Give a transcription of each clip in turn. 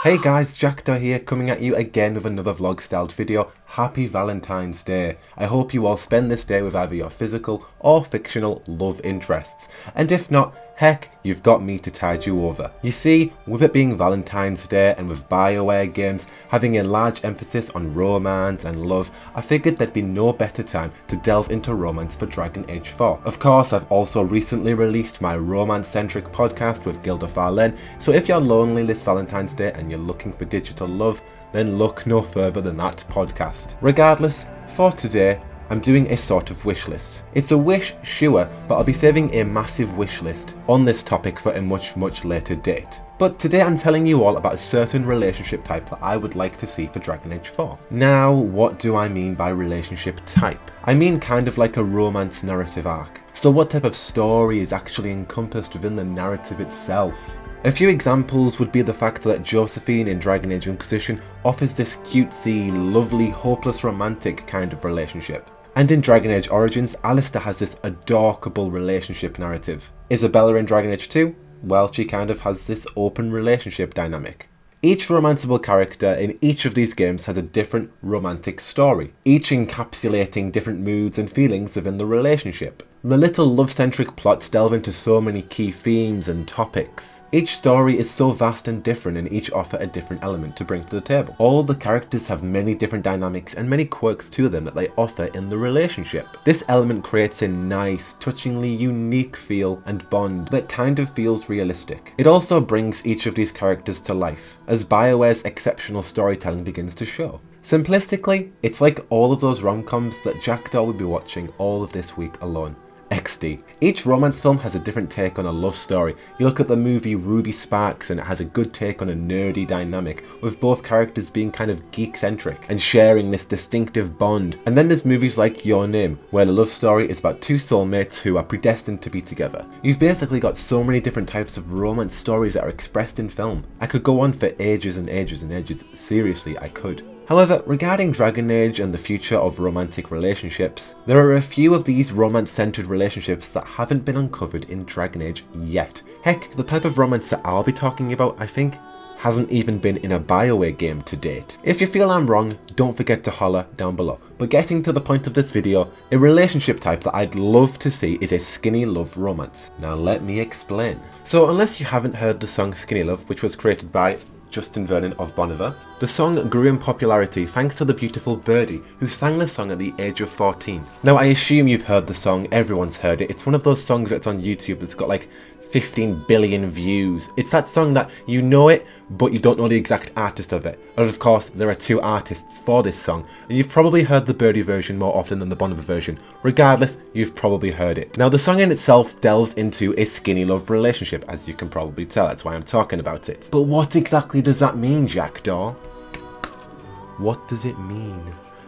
Hey guys, Jackdaw here, coming at you again with another vlog styled video. Happy Valentine's Day. I hope you all spend this day with either your physical or fictional love interests. And if not, heck, you've got me to tide you over. You see, with it being Valentine's Day and with BioWare games having a large emphasis on romance and love, I figured there'd be no better time to delve into romance for Dragon Age 4. Of course, I've also recently released my romance-centric podcast with Gilda Farlen, so if you're lonely this Valentine's Day and you're looking for digital love, then look no further than that podcast. Regardless, for today, I'm doing a sort of wish list. It's a wish, sure, but I'll be saving a massive wish list on this topic for a much later date. But today I'm telling you all about a certain relationship type that I would like to see for Dragon Age 4. Now, what do I mean by relationship type? I mean kind of like a romance narrative arc. So what type of story is actually encompassed within the narrative itself? A few examples would be the fact that Josephine in Dragon Age Inquisition offers this cutesy, lovely, hopeless romantic kind of relationship. And in Dragon Age Origins, Alistair has this adorable relationship narrative. Isabella in Dragon Age 2? Well, she kind of has this open relationship dynamic. Each romanceable character in each of these games has a different romantic story, each encapsulating different moods and feelings within the relationship. The little love-centric plots delve into so many key themes and topics. Each story is so vast and different, and each offer a different element to bring to the table. All the characters have many different dynamics and many quirks to them that they offer in the relationship. This element creates a nice, touchingly unique feel and bond that kind of feels realistic. It also brings each of these characters to life, as BioWare's exceptional storytelling begins to show. Simplistically, it's like all of those rom-coms that Jackdaw will be watching all of this week alone. XD. Each romance film has a different take on a love story. You look at the movie Ruby Sparks and it has a good take on a nerdy dynamic, with both characters being kind of geek-centric and sharing this distinctive bond. And then there's movies like Your Name, where the love story is about two soulmates who are predestined to be together. You've basically got so many different types of romance stories that are expressed in film. I could go on for ages and ages and ages, seriously I could. However, regarding Dragon Age and the future of romantic relationships, there are a few of these romance-centered relationships that haven't been uncovered in Dragon Age yet. Heck, the type of romance that I'll be talking about, I think, hasn't even been in a BioWare game to date. If you feel I'm wrong, don't forget to holler down below. But getting to the point of this video, a relationship type that I'd love to see is a skinny love romance. Now let me explain. So unless you haven't heard the song Skinny Love, which was created by Justin Vernon of Bon Iver, the song grew in popularity thanks to the beautiful Birdie, who sang the song at the age of 14. Now I assume you've heard the song, everyone's heard it. It's one of those songs that's on YouTube that's got like 15 billion views. It's that song that you know it, but you don't know the exact artist of it. And of course, there are two artists for this song, and you've probably heard the Birdie version more often than the Bon Iver version. Regardless, you've probably heard it. Now, the song in itself delves into a skinny love relationship, as you can probably tell. That's why I'm talking about it. But what exactly does that mean, Jackdaw? What does it mean?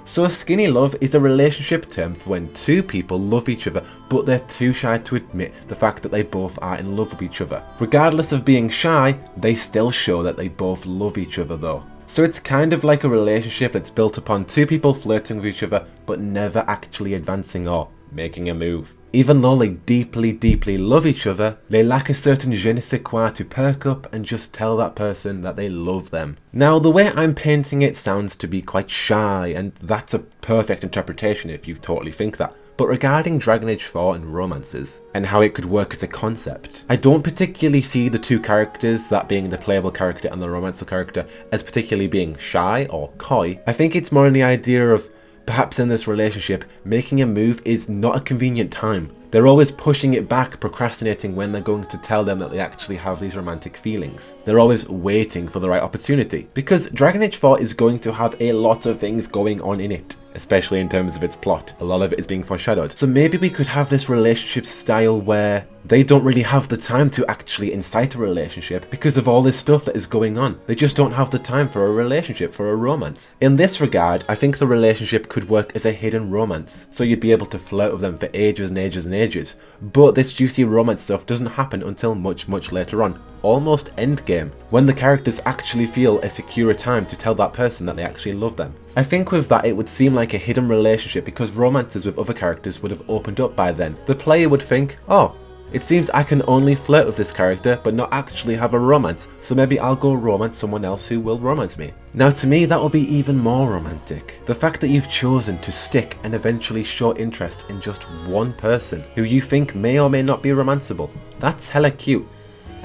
So skinny love is a relationship term for when two people love each other, but they're too shy to admit the fact that they both are in love with each other. Regardless of being shy, they still show that they both love each other though. So it's kind of like a relationship that's built upon two people flirting with each other, but never actually advancing or making a move. Even though they deeply love each other, they lack a certain je ne sais quoi to perk up and just tell that person that they love them. Now, the way I'm painting it sounds to be quite shy, and that's a perfect interpretation if you totally think that. But regarding Dragon Age 4 and romances, and how it could work as a concept, I don't particularly see the two characters, that being the playable character and the romanceable character, as particularly being shy or coy. I think it's more in the idea of, perhaps in this relationship, making a move is not a convenient time. They're always pushing it back, procrastinating when they're going to tell them that they actually have these romantic feelings. They're always waiting for the right opportunity. Because Dragon Age 4 is going to have a lot of things going on in it, especially in terms of its plot. A lot of it is being foreshadowed. So maybe we could have this relationship style where they don't really have the time to actually incite a relationship because of all this stuff that is going on. They just don't have the time for a relationship, for a romance. In this regard, I think the relationship could work as a hidden romance. So you'd be able to flirt with them for ages and ages and ages. But this juicy romance stuff doesn't happen until much later on. Almost endgame, when the characters actually feel a secure time to tell that person that they actually love them. I think with that it would seem like a hidden relationship because romances with other characters would have opened up by then. The player would think, oh, It seems I can only flirt with this character but not actually have a romance, so maybe I'll go romance someone else who will romance me. Now to me that will be even more romantic. The fact that you've chosen to stick and eventually show interest in just one person who you think may or may not be romanceable. That's hella cute.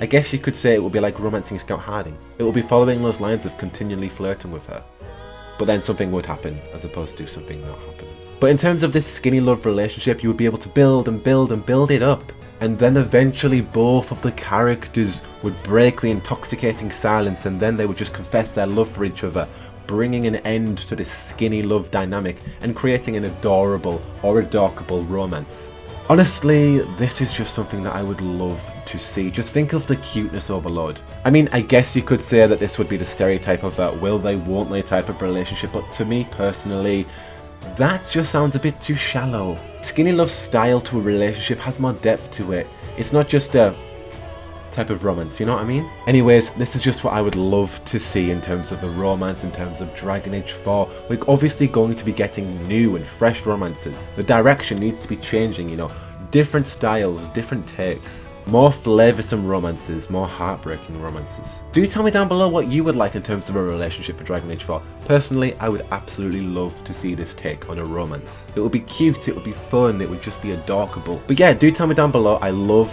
I guess you could say it will be like romancing Scout Harding. It will be following those lines of continually flirting with her. But then something would happen as opposed to something not happen. But in terms of this skinny love relationship, you would be able to build and build and build it up. And then eventually both of the characters would break the intoxicating silence, and then they would just confess their love for each other, bringing an end to this skinny love dynamic and creating an adorable or adorkable romance. Honestly, this is just something that I would love to see. Just think of the cuteness overload. I mean, I guess you could say that this would be the stereotype of that will they, won't they type of relationship, but to me personally, that just sounds a bit too shallow. Skinny love's style to a relationship has more depth to it. It's not just a type of romance, you know what I mean? Anyways, this is just what I would love to see in terms of the romance, in terms of Dragon Age 4. We're obviously going to be getting new and fresh romances. The direction needs to be changing, you know. Different styles, different takes. More flavoursome romances, more heartbreaking romances. Do tell me down below what you would like in terms of a relationship for Dragon Age 4. Personally, I would absolutely love to see this take on a romance. It would be cute, it would be fun, it would just be adorable. But yeah, do tell me down below. I love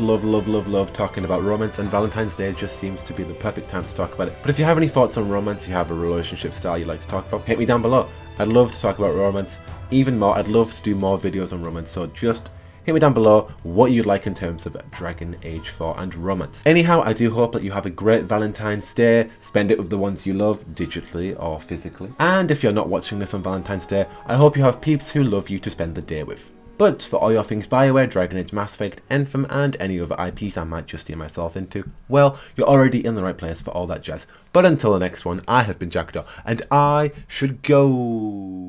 talking about romance, and Valentine's Day just seems to be the perfect time to talk about it. But if you have any thoughts on romance, you have a relationship style you'd like to talk about, hit me down below. I'd love to talk about romance even more. I'd love to do more videos on romance, so just hit me down below what you'd like in terms of Dragon Age 4 and romance. Anyhow, I do hope that you have a great Valentine's Day. Spend it with the ones you love, digitally or physically. And if you're not watching this on Valentine's Day, I hope you have peeps who love you to spend the day with. But for all your things BioWare, Dragon Age, Mass Effect, Anthem, and any other IPs I might just steer myself into, well, you're already in the right place for all that jazz. But until the next one, I have been Jackdaw, and I should go.